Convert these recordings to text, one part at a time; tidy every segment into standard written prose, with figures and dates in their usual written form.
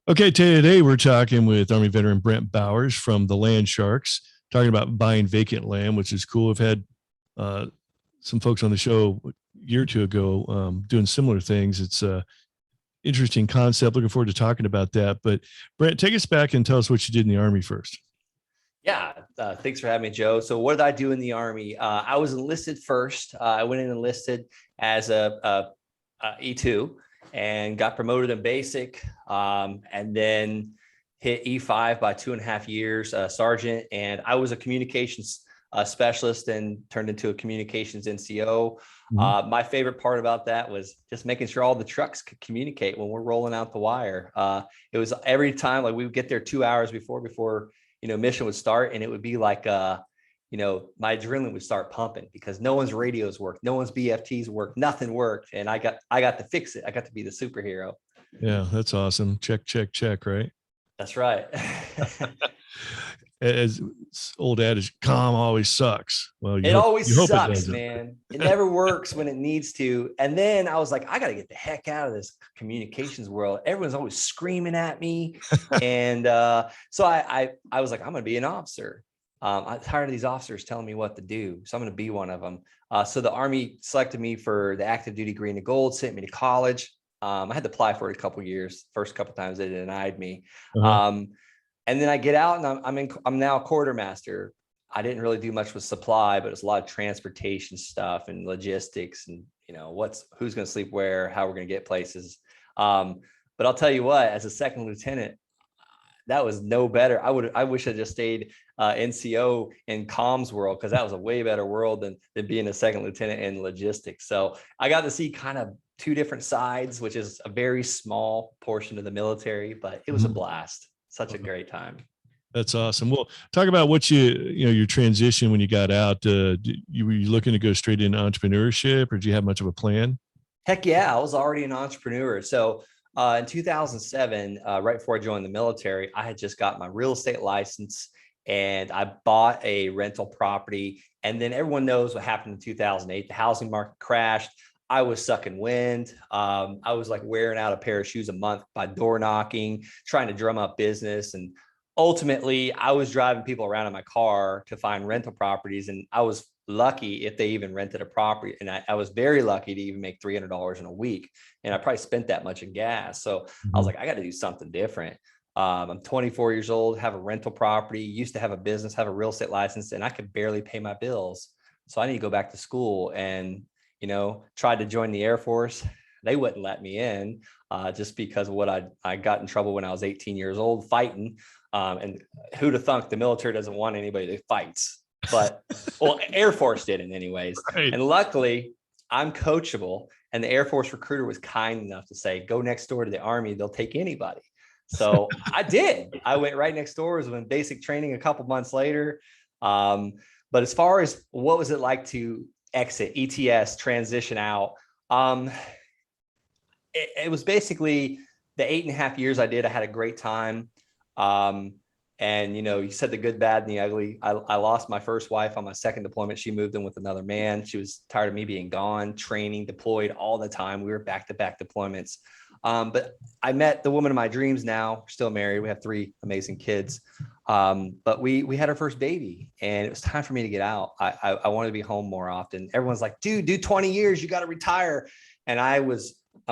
Okay, today we're talking with Army Veteran Brent Bowers from the Land Sharks, talking about buying vacant land, which is cool. I've had uh, some folks on the show a year or two ago doing similar things. It's a interesting concept. Looking forward to talking about that. But Brent, take us back and tell us what you did in the Army first. Yeah, thanks for having me, Joe. So, what did I do in the Army? I was enlisted first. I went in and enlisted as a E2 and got promoted in basic, and then hit E5 by 2.5 years, sergeant. And I was a communications specialist and turned into a communications NCO. Mhm. My favorite part about that was just making sure all the trucks could communicate when we're rolling out the wire. It was every time, like we would get there 2 hours before mission would start, and it would be like my adrenaline would start pumping because no one's radios worked, no one's BFTs worked, nothing worked, and I got to fix it. I got to be the superhero. Yeah, that's awesome. Check, check, check, right? That's right. As old adage, calm always sucks. Well, It always you hope it sucks, doesn't. man. It never works when it needs to. And then I was like, I got to get the heck out of this communications world. Everyone's always screaming at me. And so I was like, I'm going to be an officer. I'm tired of these officers telling me what to do. So I'm going to be one of them. So the Army selected me for the active duty green and gold, sent me to college. I had to apply for it a couple of years. First couple of times they denied me. Uh-huh. And then I get out and I'm now a quartermaster. I didn't really do much with supply, but it's a lot of transportation stuff and logistics and who's going to sleep where, how we're going to get places. But I'll tell you what, as a second lieutenant, that was no better. I wish I just stayed NCO in comms world, because that was a way better world than being a second lieutenant in logistics. So I got to see kind of two different sides, which is a very small portion of the military, but it was a Mhm. blast. Such a great time. That's awesome. Well, talk about what your transition when you got out. Were you looking to go straight into entrepreneurship, or did you have much of a plan? Heck yeah, I was already an entrepreneur. So in 2007, right before I joined the military, I had just got my real estate license and I bought a rental property. And then everyone knows what happened in 2008. The housing market crashed. I was sucking wind. I was like wearing out a pair of shoes a month by door knocking, trying to drum up business. And ultimately, I was driving people around in my car to find rental properties. And I was lucky if they even rented a property. And I was very lucky to even make $300 in a week. And I probably spent that much in gas. So I was Mhm. like, I got to do something different. I'm 24 years old, have a rental property, used to have a business, have a real estate license, and I could barely pay my bills. So I need to go back to school and, tried to join the Air Force. They wouldn't let me in just because of what I got in trouble when I was 18 years old fighting. And who'd have thunk the military doesn't want anybody that fights, but well, Air Force didn't anyways. Right. And luckily I'm coachable, and the Air Force recruiter was kind enough to say, go next door to the Army. They'll take anybody. So I did. I went right next door. Was in basic training a couple months later. But as far as what was it like to exit ETS, transition out, um, it was basically the 8.5 years I did. I had a great time. Um, and you said the good, bad, and the ugly. I lost my first wife on my second deployment. She moved in with another man. She was tired of me being gone, training, deployed all the time. We were back-to-back deployments. But I met the woman of my dreams now. We're still married. We have 3 amazing kids. But we had our first baby, and it was time for me to get out. I wanted to be home more often. Everyone's like, dude, do 20 years. You got to retire. And I'm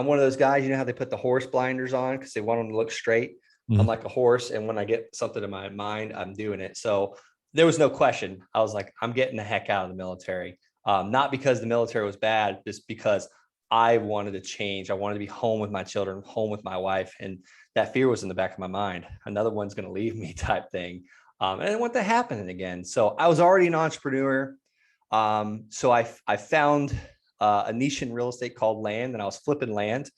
one of those guys, how they put the horse blinders on because they want them to look straight. I'm Mhm. like a horse. And when I get something in my mind, I'm doing it. So there was no question. I was like, I'm getting the heck out of the military. Not because the military was bad, just because I wanted to change. I wanted to be home with my children, home with my wife. And that fear was in the back of my mind. Another one's going to leave me type thing. And I didn't want that happening again. So I was already an entrepreneur. So I found a niche in real estate called land, and I was flipping land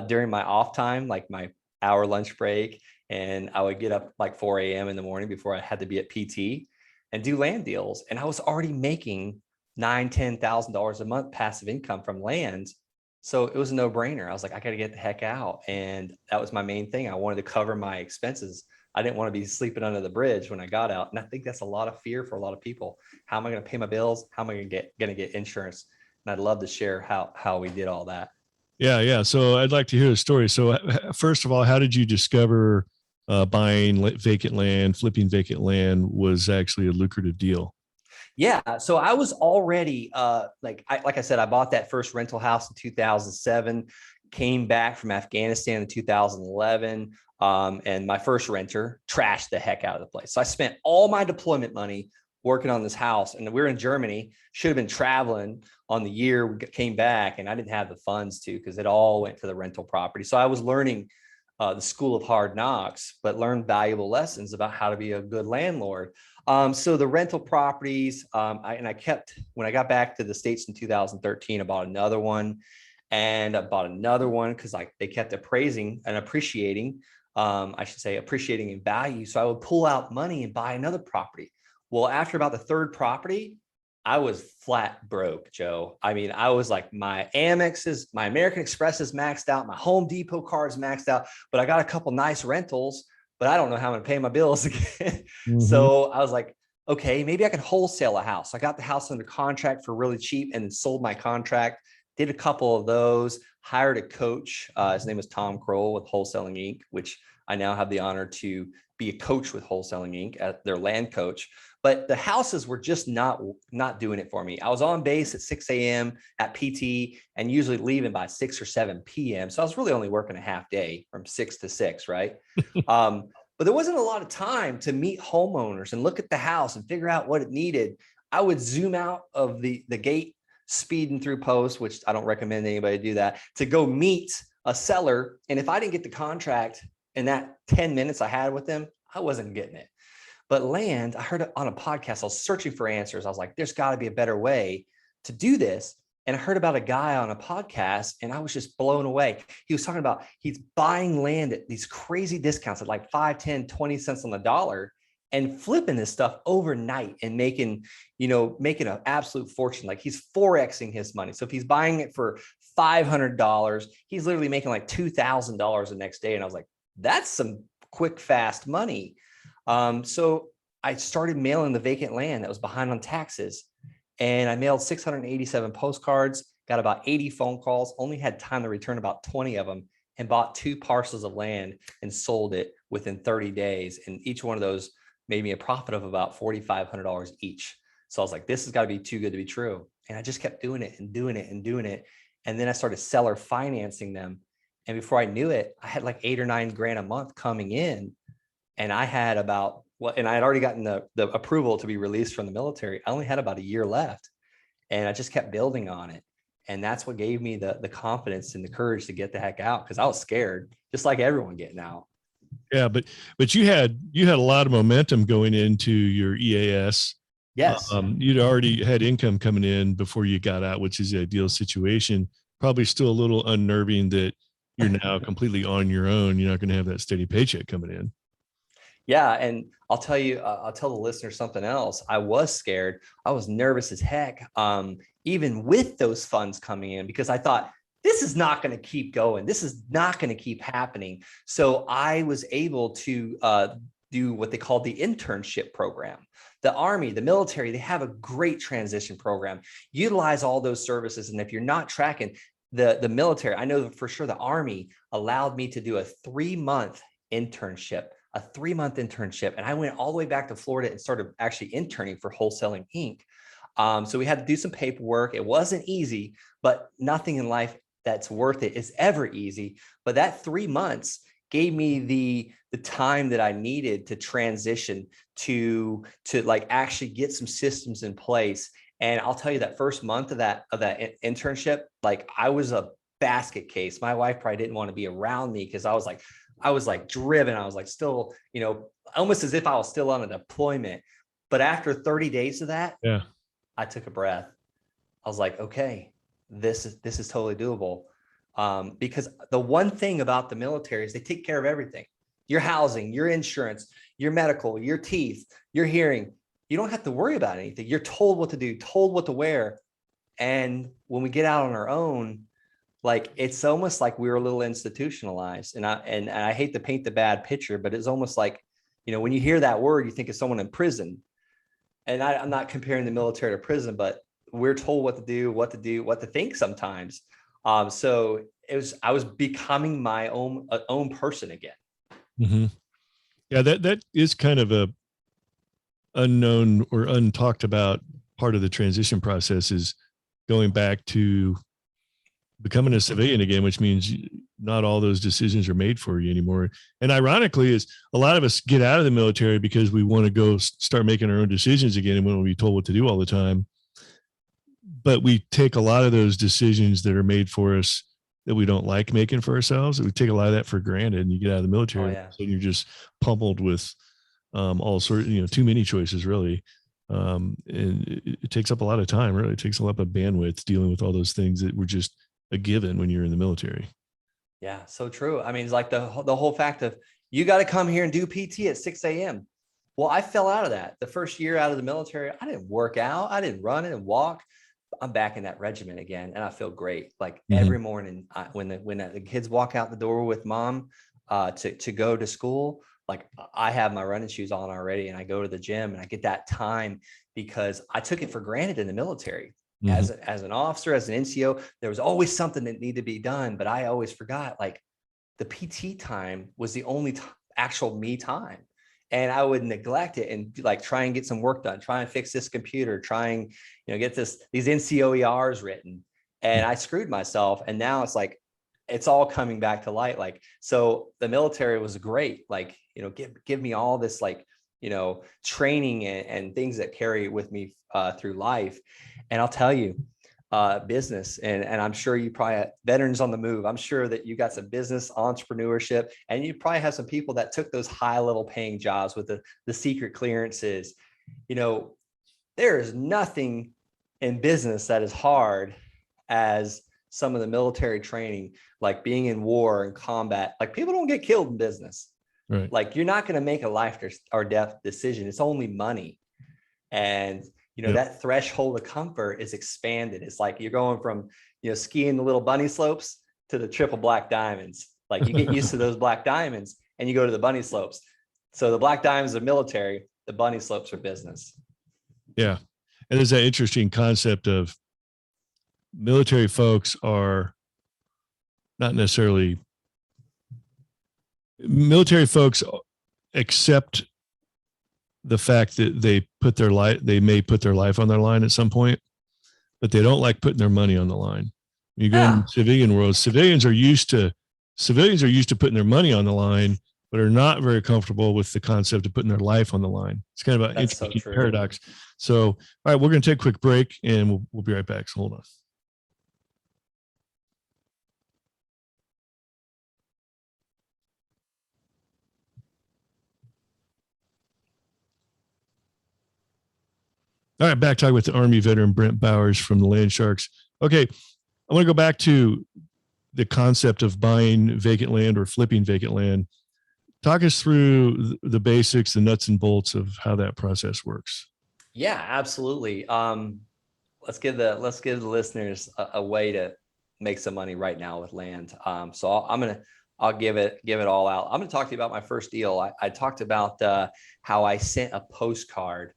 during my off time, like my hour lunch break. And I would get up like 4 a.m. in the morning before I had to be at PT and do land deals. And I was already making $9,000-$10,000 a month passive income from land. So it was a no-brainer. I was like, I got to get the heck out. And that was my main thing. I wanted to cover my expenses. I didn't want to be sleeping under the bridge when I got out. And I think that's a lot of fear for a lot of people. How am I going to pay my bills? How am I going to get insurance? And I'd love to share how we did all that. Yeah. So I'd like to hear the story. So first of all, how did you discover buying vacant land, flipping vacant land was actually a lucrative deal? Yeah. So I was already like I said, I bought that first rental house in 2007, came back from Afghanistan in 2011. And my first renter trashed the heck out of the place. So I spent all my deployment money working on this house. And we were in Germany, should have been traveling on the year we came back, and I didn't have the funds to, because it all went to the rental property. So I was learning the school of hard knocks, but learned valuable lessons about how to be a good landlord. So the rental properties, I kept, when I got back to the States in 2013, I bought another one, and I bought another one because they kept appraising and appreciating, I should say appreciating in value. So I would pull out money and buy another property. Well, after about the third property, I was flat broke, Joe. I mean, I was like, my Amexes, my American Express is maxed out, my Home Depot card is maxed out, but I got a couple nice rentals, but I don't know how I'm going to pay my bills again. Mm-hmm. So I was like, okay, maybe I can wholesale a house. I got the house under contract for really cheap and then sold my contract, did a couple of those, hired a coach. His name was Tom Kroll with Wholesaling Inc., which I now have the honor to be a coach with Wholesaling Inc., at their land coach. But the houses were just not doing it for me. I was on base at 6 a.m. at PT and usually leaving by 6 or 7 p.m. So I was really only working a half day from 6 to 6, right? But there wasn't a lot of time to meet homeowners and look at the house and figure out what it needed. I would zoom out of the gate, speeding through posts, which I don't recommend anybody do that, to go meet a seller. And if I didn't get the contract in that 10 minutes I had with them, I wasn't getting it. But land, I heard it on a podcast. I was searching for answers. I was like, there's got to be a better way to do this. And I heard about a guy on a podcast, and I was just blown away. He was talking about he's buying land at these crazy discounts at like 5, 10, 20 cents on the dollar and flipping this stuff overnight and making an absolute fortune. Like he's forexing his money. So if he's buying it for $500, he's literally making like $2,000 the next day. And I was like, that's some quick, fast money. So I started mailing the vacant land that was behind on taxes, and I mailed 687 postcards, got about 80 phone calls, only had time to return about 20 of them, and bought 2 parcels of land and sold it within 30 days. And each one of those made me a profit of about $4,500 each. So I was like, this has got to be too good to be true. And I just kept doing it and doing it and doing it. And then I started seller financing them. And before I knew it, I had like 8 or 9 grand a month coming in. And I had and I had already gotten the approval to be released from the military. I only had about a year left, and I just kept building on it. And that's what gave me the confidence and the courage to get the heck out, because I was scared, just like everyone getting out. Yeah, but you had a lot of momentum going into your EAS. Yes. You'd already had income coming in before you got out, which is the ideal situation. Probably still a little unnerving that you're now completely on your own. You're not going to have that steady paycheck coming in. Yeah. And I'll tell you, I'll tell the listener something else. I was scared. I was nervous as heck, even with those funds coming in, because I thought, this is not going to keep going. This is not going to keep happening. So I was able to do what they call the internship program. The Army, the military, they have a great transition program. Utilize all those services. And if you're not tracking the military, I know for sure the Army allowed me to do a 3-month internship. And I went all the way back to Florida and started actually interning for Wholesaling Inc. So we had to do some paperwork. It wasn't easy, but nothing in life that's worth it is ever easy. But that 3 months gave me the time that I needed to transition to like actually get some systems in place. And I'll tell you, that first month of that internship, like I was a basket case. My wife probably didn't want to be around me, because I was like driven. I was like still, almost as if I was still on a deployment. But after 30 days of that, Yeah. I took a breath. I was like, okay, this is totally doable. Because the one thing about the military is they take care of everything. Your housing, your insurance, your medical, your teeth, your hearing. You don't have to worry about anything. You're told what to do, told what to wear. And when we get out on our own, like it's almost like we were a little institutionalized. And I hate to paint the bad picture, but it's almost like, when you hear that word, you think of someone in prison. And I'm not comparing the military to prison, but we're told what to do, what to think sometimes. So I was becoming my own person again. Mm-hmm. Yeah, that is kind of a unknown or untalked about part of the transition process, is going back to becoming a civilian again, which means not all those decisions are made for you anymore. And ironically, is a lot of us get out of the military because we want to go start making our own decisions again and we want to be told what to do all the time. But we take a lot of those decisions that are made for us that we don't like making for ourselves. We take a lot of that for granted, and you get out of the military, Yeah. and you're just pummeled with all sorts, too many choices really. And it takes up a lot of time. Really, it takes a lot of bandwidth dealing with all those things that were just a given when you're in the military. Yeah, so true. I mean, it's like the whole fact of you got to come here and do PT at 6 a.m. Well, I fell out of that. The first year out of the military, I didn't work out. I didn't run and walk. I'm back in that regiment again, and I feel great. Like every morning, when the kids walk out the door with mom to go to school, like I have my running shoes on already, and I go to the gym, and I get that time because I took it for granted in the military. As an officer, as an NCO, there was always something that needed to be done, but I always forgot, like the PT time was the only actual me time. And I would neglect it and like try and get some work done, try and fix this computer, trying, get these NCOERs written. And I screwed myself. And now it's like, it's all coming back to light. Like, so the military was great. Like, give me all this, like, training and things that carry with me through life. And I'll tell you, business, and I'm sure you probably have veterans on the move. I'm sure that you got some business entrepreneurship, and you probably have some people that took those high level paying jobs with the secret clearances. There is nothing in business that is hard as some of the military training, like being in war and combat. Like, people don't get killed in business. Right. Like, you're not going to make a life or death decision. It's only money. And that threshold of comfort is expanded. It's like you're going from, skiing the little bunny slopes to the triple black diamonds. Like, you get used to those black diamonds and you go to the bunny slopes. So the black diamonds are military, the bunny slopes are business. Yeah. And there's that interesting concept of military folks are not necessarily military folks accept the fact that they may put their life on their line at some point, but they don't like putting their money on the line. When you go in the civilian world, civilians are used to putting their money on the line, but are not very comfortable with the concept of putting their life on the line. It's kind of an interesting paradox. So, all right, we're going to take a quick break, and we'll be right back. So hold on. All right, back talking with the Army veteran Brent Bowers from the Land Sharks. Okay, I want to go back to the concept of buying vacant land or flipping vacant land. Talk us through the basics, the nuts and bolts of how that process works. Yeah, absolutely. Let's give the listeners a way to make some money right now with land. So I'll give it all out. I'm going to talk to you about my first deal. I talked about how I sent a postcard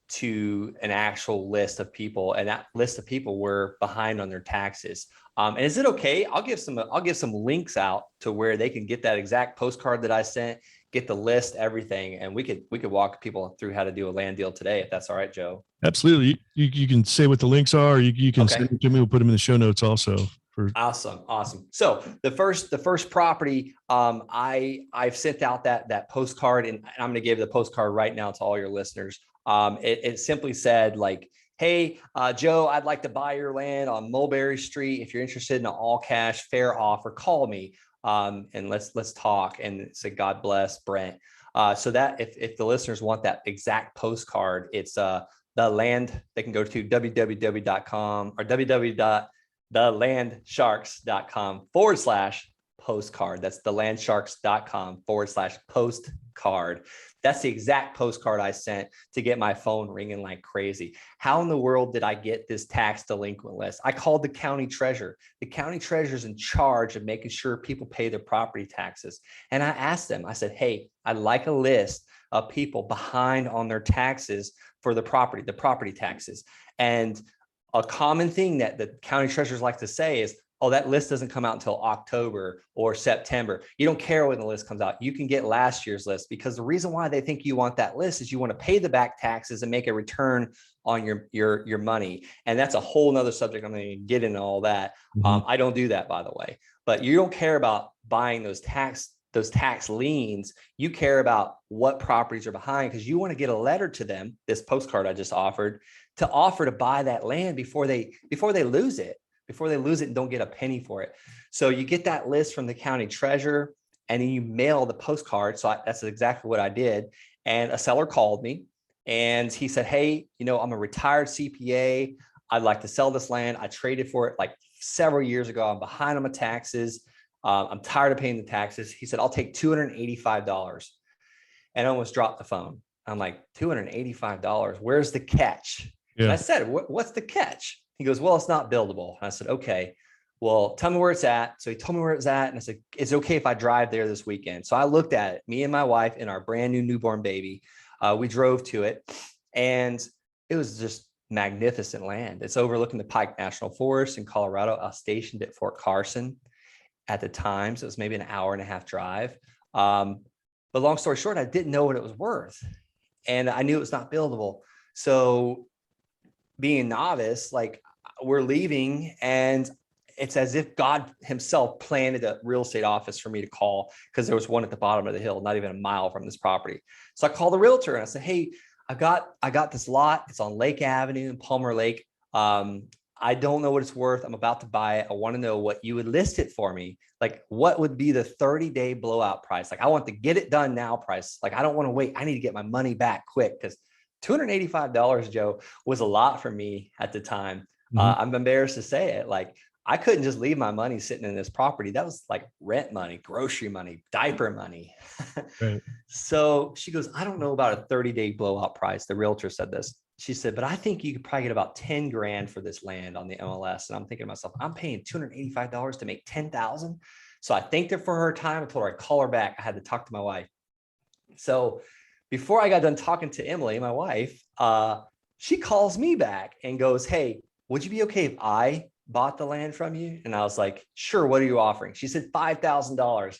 to an actual list of people, and that list of people were behind on their taxes. And is it okay? I'll give some links out to where they can get that exact postcard that I sent, get the list, everything, and we could walk people through how to do a land deal today, if that's all right, Joe. Absolutely. You can say what the links are. You can send them to me. We'll put them in the show notes also. Awesome. So the first property, I've sent out that postcard, and I'm going to give the postcard right now to all your listeners. It simply said, like, hey, Joe, I'd like to buy your land on Mulberry Street. If you're interested in an all cash fair offer, call me, and let's talk. And it said, God bless Brent. So that if the listeners want that exact postcard, it's the land. They can go to www.com or www.thelandsharks.com/postcard. That's thelandsharks.com/postcard. That's the exact postcard I sent to get my phone ringing like crazy. How in the world did I get this tax delinquent list? I called the county treasurer. The county treasurer is in charge of making sure people pay their property taxes. And I asked them, I said, hey, I'd like a list of people behind on their taxes for the property taxes. And a common thing that the county treasurers like to say is, oh, that list doesn't come out until October or September. You don't care when the list comes out. You can get last year's list, because the reason why they think you want that list is you want to pay the back taxes and make a return on your money. And that's a whole nother subject. I'm going to get into all that. I don't do that, by the way, but you don't care about buying those tax liens. You care about what properties are behind, because you want to get a letter to them, this postcard I just offered, to offer to buy that land before they lose it. Before they lose it and don't get a penny for it. So you get that list from the county treasurer, and then you mail the postcard. So that's exactly what I did. And a seller called me and he said, hey, I'm a retired CPA. I'd like to sell this land. I traded for it like several years ago. I'm behind on my taxes. I'm tired of paying the taxes. He said, I'll take $285. And I almost dropped the phone. I'm like, $285? Where's the catch? Yeah. And I said, what's the catch? He goes, well, it's not buildable. And I said, okay, well, tell me where it's at. So he told me where it's at. And I said, it's okay if I drive there this weekend. So I looked at it, me and my wife and our brand new newborn baby. We drove to it, and it was just magnificent land. It's overlooking the Pike National Forest in Colorado. I was stationed at Fort Carson at the time. So it was maybe an hour and a half drive. But long story short, I didn't know what it was worth, and I knew it was not buildable. So being a novice, like, we're leaving, and it's as if God himself planted a real estate office for me to call, because there was one at the bottom of the hill, not even a mile from this property. So I called the realtor and I said, hey, I got this lot. It's on Lake Avenue in Palmer Lake. I don't know what it's worth. I'm about to buy it. I want to know what you would list it for me. Like, what would be the 30-day blowout price? Like, I want to get it done now price. Like, I don't want to wait. I need to get my money back quick, because $285, Joe, was a lot for me at the time. I'm embarrassed to say it. Like, I couldn't just leave my money sitting in this property. That was like rent money, grocery money, diaper money. Right. So she goes, I don't know about a 30-day blowout price. The realtor said this. She said, but I think you could probably get about 10 grand for this land on the MLS. And I'm thinking to myself, I'm paying $285 to make 10,000. So I thanked her for her time. I told her I'd call her back. I had to talk to my wife. So before I got done talking to Emily, my wife, she calls me back and goes, hey, would you be okay if I bought the land from you? And I was like, sure. What are you offering? She said $5,000.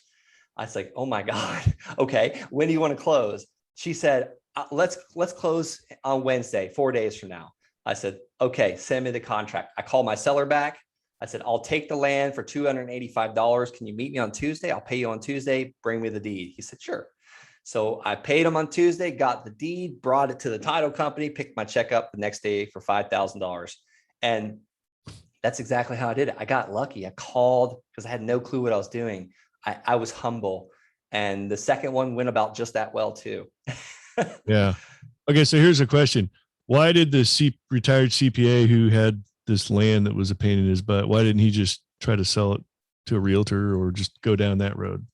I was like, oh my God. Okay. When do you want to close? She said, let's close on Wednesday, 4 days from now. I said, okay, send me the contract. I called my seller back. I said, I'll take the land for $285. Can you meet me on Tuesday? I'll pay you on Tuesday. Bring me the deed. He said, sure. So I paid him on Tuesday, got the deed, brought it to the title company, picked my check up the next day for $5,000. And that's exactly how I did it. I got lucky. I called because I had no clue what I was doing. I was humble. And the second one went about just that well too. Yeah. Okay. So here's a question. Why did the retired CPA who had this land that was a pain in his butt, why didn't he just try to sell it to a realtor or just go down that road?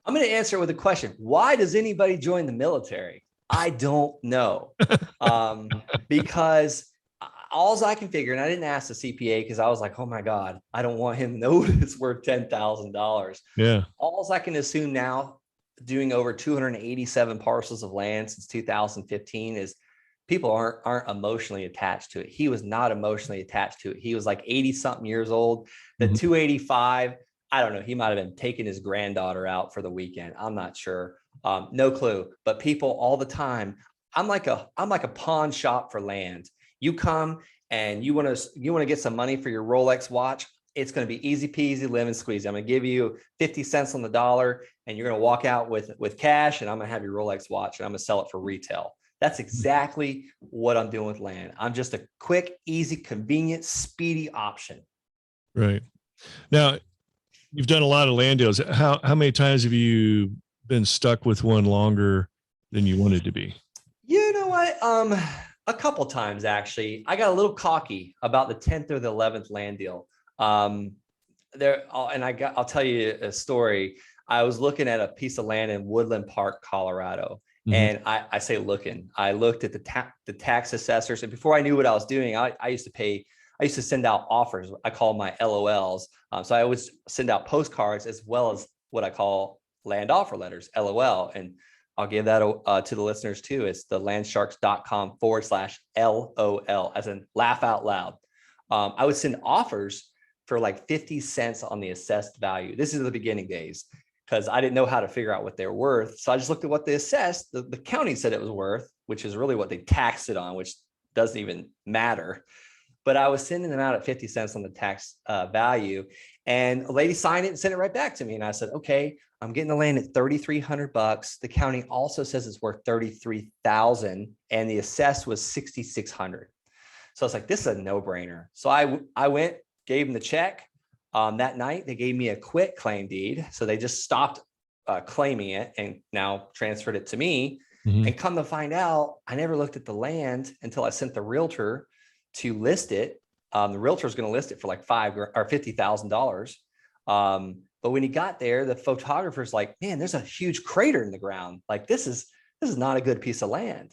I'm going to answer it with a question. Why does anybody join the military? I don't know. Because all I can figure, and I didn't ask the CPA because I was like, oh my God, I don't want him to know it's worth $10,000. Yeah. All I can assume now, doing over 287 parcels of land since 2015, is people aren't emotionally attached to it. He was not emotionally attached to it. He was like 80 something years old. The 285, I don't know. He might've been taking his granddaughter out for the weekend. I'm not sure. No clue, but people all the time, I'm like a pawn shop for land. You come and you want to get some money for your Rolex watch. It's going to be easy peasy, lemon squeezy. I'm going to give you 50 cents on the dollar, and you're going to walk out with cash, and I'm going to have your Rolex watch, and I'm going to sell it for retail. That's exactly what I'm doing with land. I'm just a quick, easy, convenient, speedy option. Right. Now, you've done a lot of land deals. How many times have you been stuck with one longer than you wanted to be? You know what? A couple times, actually. I got a little cocky about the 10th or the 11th land deal. I'll tell you a story. I was looking at a piece of land in Woodland Park, Colorado. And I say looking, I looked at the tax assessors, and before I knew what I was doing, I used to send out offers. I call my LOLs. So I always send out postcards as well as what I call land offer letters, LOL. And I'll give that to the listeners too. It's the landsharks.com/LOL, as in laugh out loud. I would send offers for like 50 cents on the assessed value. This is the beginning days, because I didn't know how to figure out what they're worth. So I just looked at what they assessed. The county said it was worth, which is really what they taxed it on, which doesn't even matter. But I was sending them out at 50 cents on the tax value. And a lady signed it and sent it right back to me. And I said, okay, I'm getting the land at $3,300. The county also says it's worth $33,000, and the assess was $6,600. So I was like, this is a no-brainer. So I went, gave them the check. That night, they gave me a quit claim deed. So they just stopped claiming it and now transferred it to me. Mm-hmm. And come to find out, I never looked at the land until I sent the realtor to list it. The realtor is going to list it for like $50,000. But when he got there, the photographer's like, man, there's a huge crater in the ground. Like this is not a good piece of land.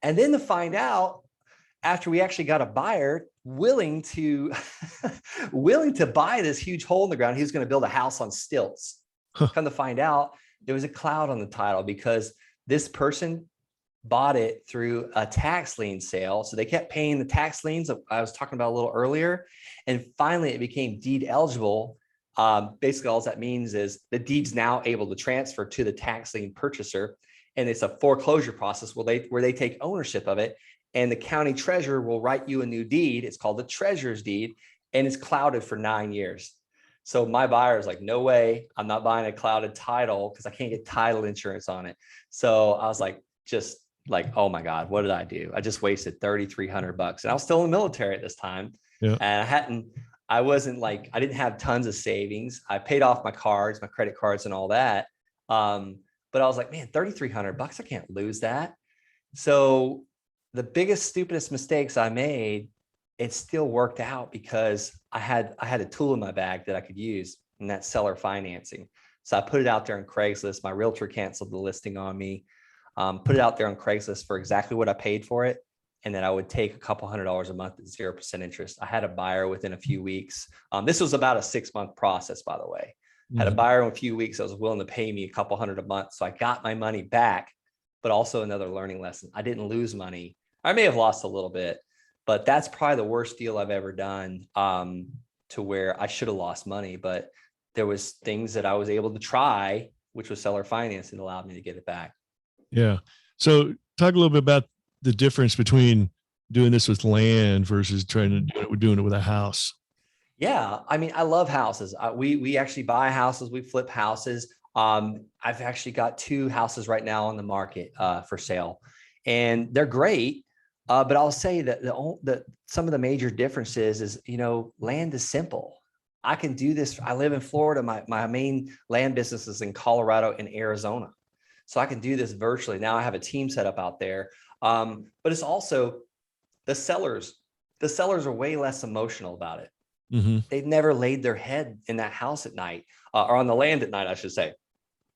And then to find out, after we actually got a buyer willing to buy this huge hole in the ground, he was going to build a house on stilts. Come to find out, there was a cloud on the title because this person bought it through a tax lien sale. So they kept paying the tax liens I was talking about a little earlier. And finally it became deed eligible. Basically all that means is the deed's now able to transfer to the tax lien purchaser. And it's a foreclosure process where they take ownership of it. And the county treasurer will write you a new deed. It's called the treasurer's deed, and it's clouded for 9 years. So my buyer is like, no way, I'm not buying a clouded title because I can't get title insurance on it. So I was like, just like, oh my God, what did I do? I just wasted $3,300. And I was still in the military at this time. Yeah. And I didn't have tons of savings. I paid off my cards, my credit cards and all that. But I was like, man, $3,300, I can't lose that. So the biggest, stupidest mistakes I made, it still worked out because I had a tool in my bag that I could use, and that's seller financing. So I put it out there on Craigslist. My realtor canceled the listing on me. Put it out there on Craigslist for exactly what I paid for it. And then I would take a couple $100 a month at 0% interest. I had a buyer within a few weeks. This was about a 6-month process, by the way. Had a buyer in a few weeks that was willing to pay me a couple $100 a month. So I got my money back, but also another learning lesson. I didn't lose money. I may have lost a little bit, but that's probably the worst deal I've ever done, to where I should have lost money, but there was things that I was able to try, which was seller financing, that allowed me to get it back. Yeah. So talk a little bit about the difference between doing this with land versus doing it with a house. Yeah. I mean, I love houses. We actually buy houses. We flip houses. I've actually got 2 houses right now on the market for sale, and they're great. But I'll say that some of the major differences is, land is simple. I can do this. I live in Florida. My main land business is in Colorado and Arizona. So I can do this virtually. Now I have a team set up out there. But it's also the sellers. The sellers are way less emotional about it. Mm-hmm. They've never laid their head in that house at night, or on the land at night, I should say,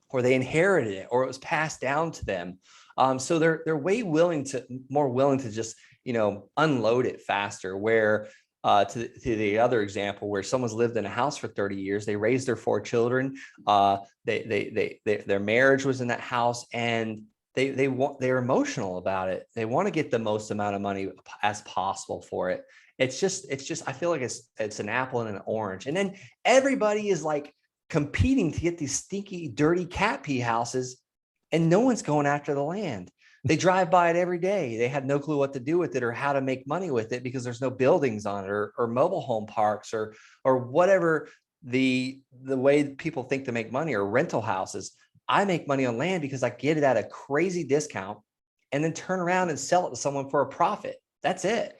or they inherited it, or it was passed down to them. So they're more willing to just, unload it faster. Where to the other example, where someone's lived in a house for 30 years, they raised their 4 children, their marriage was in that house, and they're emotional about it. They want to get the most amount of money as possible for it. It's just I feel like it's an apple and an orange, and then everybody is like competing to get these stinky, dirty cat pee houses, and no one's going after the land. They drive by it every day. They have no clue what to do with it or how to make money with it because there's no buildings on it, or mobile home parks, or whatever the way people think to make money, or rental houses. I make money on land because I get it at a crazy discount and then turn around and sell it to someone for a profit. That's it.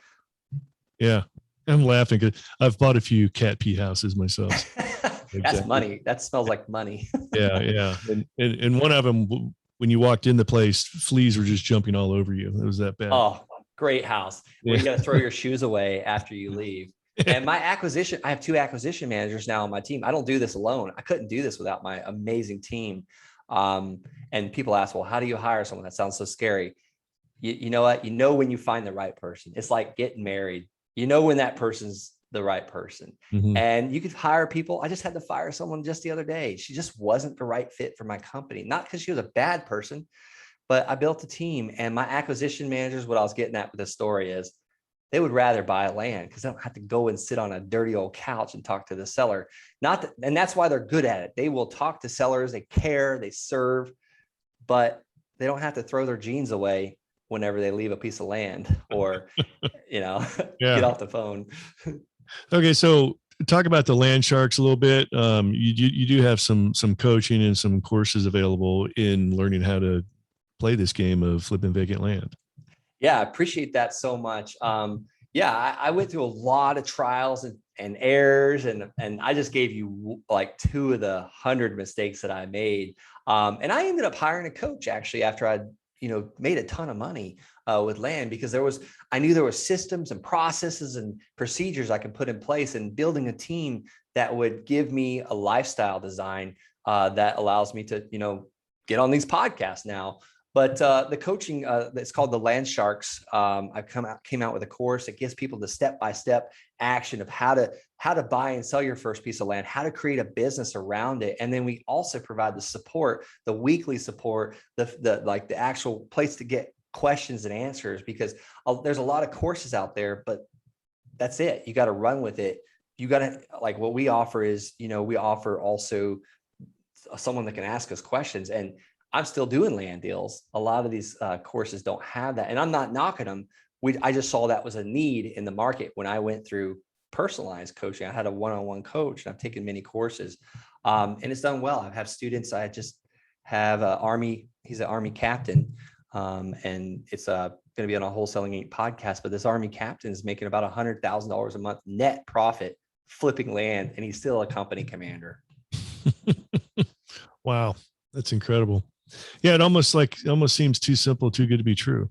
Yeah. I'm laughing because I've bought a few cat pee houses myself. That's Exactly. money. That smells like money. Yeah. And one of them, when you walked in the place, fleas were just jumping all over you. It was that bad. Oh, great house. Where you got to throw your shoes away after you leave. And I have 2 acquisition managers now on my team. I don't do this alone. I couldn't do this without my amazing team. And people ask, well, how do you hire someone? That sounds so scary. You know what? When you find the right person. It's like getting married. When that person's the right person. Mm-hmm. And you could hire people. I just had to fire someone just the other day. She just wasn't the right fit for my company. Not because she was a bad person, but I built a team, and my acquisition managers, what I was getting at with this story is, they would rather buy land because they don't have to go and sit on a dirty old couch and talk to the seller. And that's why they're good at it. They will talk to sellers, they care, they serve, but they don't have to throw their jeans away whenever they leave a piece of land or, get off the phone. Okay. So talk about the land sharks a little bit. You do have some coaching and some courses available in learning how to play this game of flipping vacant land. Yeah, I appreciate that so much. I went through a lot of trials and errors, and I just gave you like 2 of the 100 mistakes that I made. And I ended up hiring a coach actually after I, made a ton of money with land, because I knew there were systems and processes and procedures I could put in place, and building a team that would give me a lifestyle design that allows me to, get on these podcasts now. But the coaching, it's called the Land Sharks. I came out with a course that gives people the step-by-step action of how to buy and sell your first piece of land, how to create a business around it. And then we also provide the support, the weekly support, the actual place to get questions and answers, because there's a lot of courses out there, but that's it. You got to run with it. You got to, like, what we offer is, we offer also someone that can ask us questions. And I'm still doing land deals. A lot of these courses don't have that, and I'm not knocking them. I just saw that was a need in the market when I went through personalized coaching. I had a one-on-one coach, and I've taken many courses, and it's done well. I have students. I just have he's an Army captain, and it's going to be on a Wholesaling Inc. podcast. But this Army captain is making about $100,000 a month net profit flipping land, and he's still a company commander. Wow, that's incredible. Yeah, it almost seems too simple, too good to be true.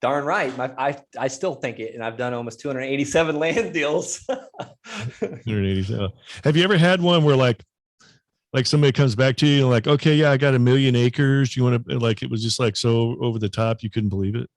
Darn right. I still think it, and I've done almost 287 land deals. 287. Have you ever had one where like somebody comes back to you and like, okay, yeah, I got 1 million acres. Do you want to, like, it was just like so over the top you couldn't believe it?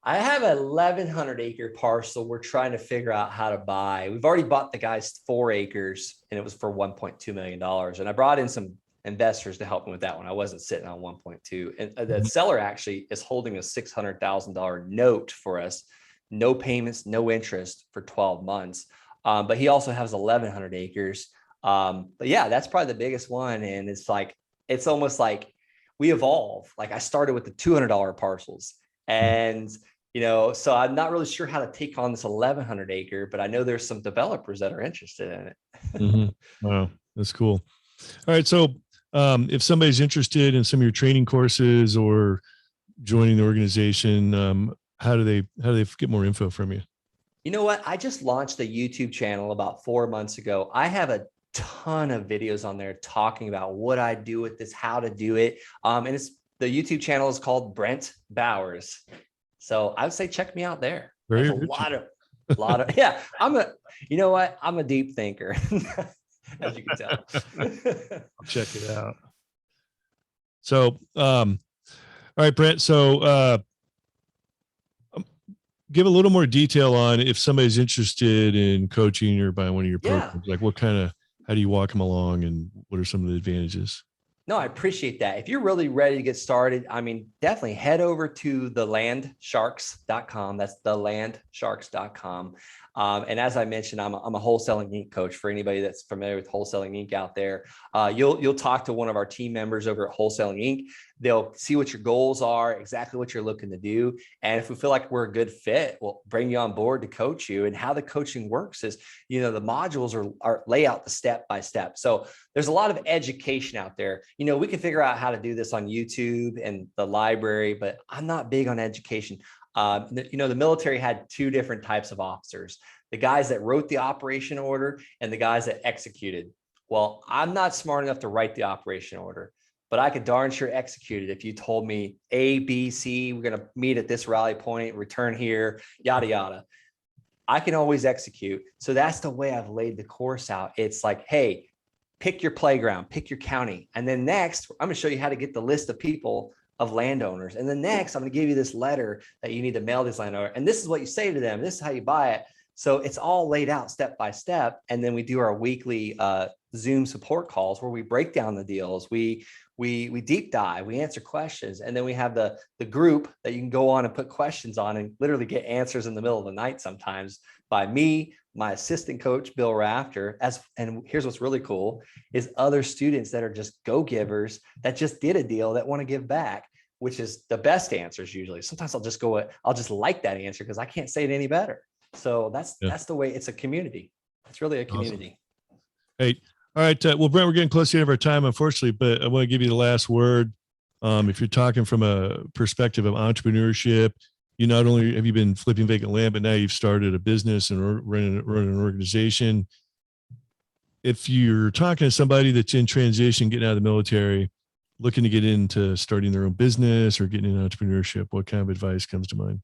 I have a 1,100 acre parcel we're trying to figure out how to buy. We've already bought the guy's 4 acres, and it was for $1.2 million. And I brought in some investors to help me with that one. I wasn't sitting on 1.2. And the seller actually is holding a $600,000 note for us. No payments, no interest for 12 months. But he also has 1,100 acres. But yeah, that's probably the biggest one. And it's almost like we evolve. Like, I started with the $200 parcels, and so I'm not really sure how to take on this 1,100 acre, but I know there's some developers that are interested in it. Mm-hmm. Wow, that's cool. All right. So if somebody's interested in some of your training courses or joining the organization, how do they get more info from you? You know what? I just launched a YouTube channel about 4 months ago. I have a ton of videos on there talking about what I do with this, how to do it. And the YouTube channel is called Brent Bowers. So I would say check me out there. There's a lot of, yeah, I'm a deep thinker, as you can tell. I'll check it out. So, all right, Brent. So, give a little more detail on if somebody's interested in coaching or buying one of your programs, like how do you walk them along, and what are some of the advantages? No, I appreciate that. If you're really ready to get started, definitely head over to thelandsharks.com. That's thelandsharks.com. And as I mentioned, I'm a Wholesaling Inc. coach. For anybody that's familiar with Wholesaling Inc. out there, you'll talk to one of our team members over at Wholesaling Inc. They'll see what your goals are, exactly what you're looking to do. And if we feel like we're a good fit, we'll bring you on board to coach you. And how the coaching works is, the modules are lay out the step by step. So there's a lot of education out there. We can figure out how to do this on YouTube and the library, but I'm not big on education. The military had 2 different types of officers: the guys that wrote the operation order and the guys that executed. Well, I'm not smart enough to write the operation order, but I could darn sure execute it. If you told me A, B, C, we're going to meet at this rally point, return here, yada, yada, I can always execute. So that's the way I've laid the course out. It's like, hey, pick your playground, pick your county. And then next, I'm going to show you how to get the list of people, of landowners. And then next, I'm going to give you this letter that you need to mail this landowner. And this is what you say to them. This is how you buy it. So it's all laid out step by step. And then we do our weekly Zoom support calls where we break down the deals. We deep dive, we answer questions, and then we have the group that you can go on and put questions on and literally get answers in the middle of the night sometimes by me, my assistant coach, Bill Rafter. And here's what's really cool is other students that are just go-givers that just did a deal that want to give back, which is the best answers usually. Sometimes I'll just like that answer because I can't say it any better. So that's the way. It's a community. It's really a community. Awesome. Hey, all right. Well, Brent, we're getting close to the end of our time, unfortunately, but I want to give you the last word. If you're talking from a perspective of entrepreneurship, you not only have you been flipping vacant land, but now you've started a business and running an organization. If you're talking to somebody that's in transition, getting out of the military, looking to get into starting their own business or getting into entrepreneurship, what kind of advice comes to mind?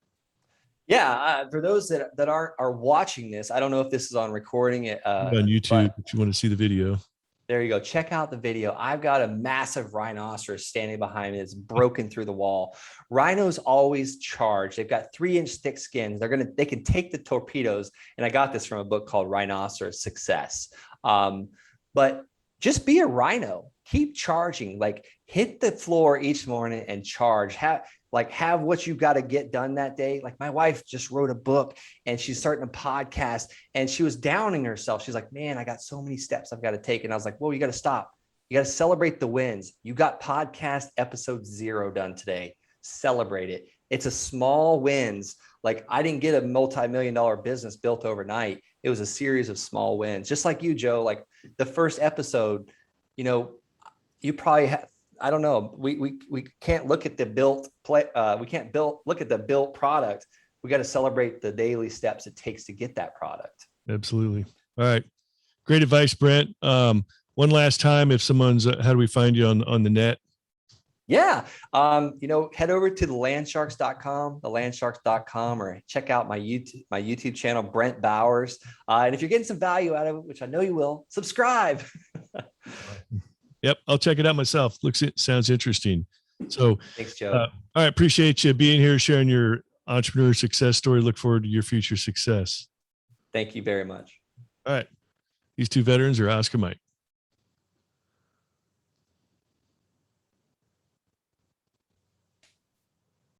Yeah, for those that are watching this, I don't know if this is on recording it on YouTube. If you want to see the video, there you go. Check out the video. I've got a massive rhinoceros standing behind me. It's broken through the wall. Rhinos always charge. They've got 3-inch thick skins. They can take the torpedoes. And I got this from a book called Rhinoceros Success. But just be a rhino. Keep charging. Like hit the floor each morning and charge. Have what you got to get done that day. Like my wife just wrote a book and she's starting a podcast and she was downing herself. She's like, man, I got so many steps I've got to take. And I was like, well, you got to stop. You got to celebrate the wins. You got podcast episode 0 done today. Celebrate it. It's a small wins. Like I didn't get a multi-million-dollar business built overnight. It was a series of small wins. Just like you, Joe, like the first episode, you probably have, I don't know. We can't look at the built look at the built product. We got to celebrate the daily steps it takes to get that product. Absolutely. All right. Great advice, Brent. One last time, if someone's, how do we find you on the net? Yeah. Head over to thelandsharks.com, or check out my YouTube channel, Brent Bowers. And if you're getting some value out of it, which I know you will, subscribe. Yep, I'll check it out myself. Sounds interesting. So thanks, Joe. All right, appreciate you being here, sharing your entrepreneur success story. Look forward to your future success. Thank you very much. All right. These two veterans are Oscar Mike.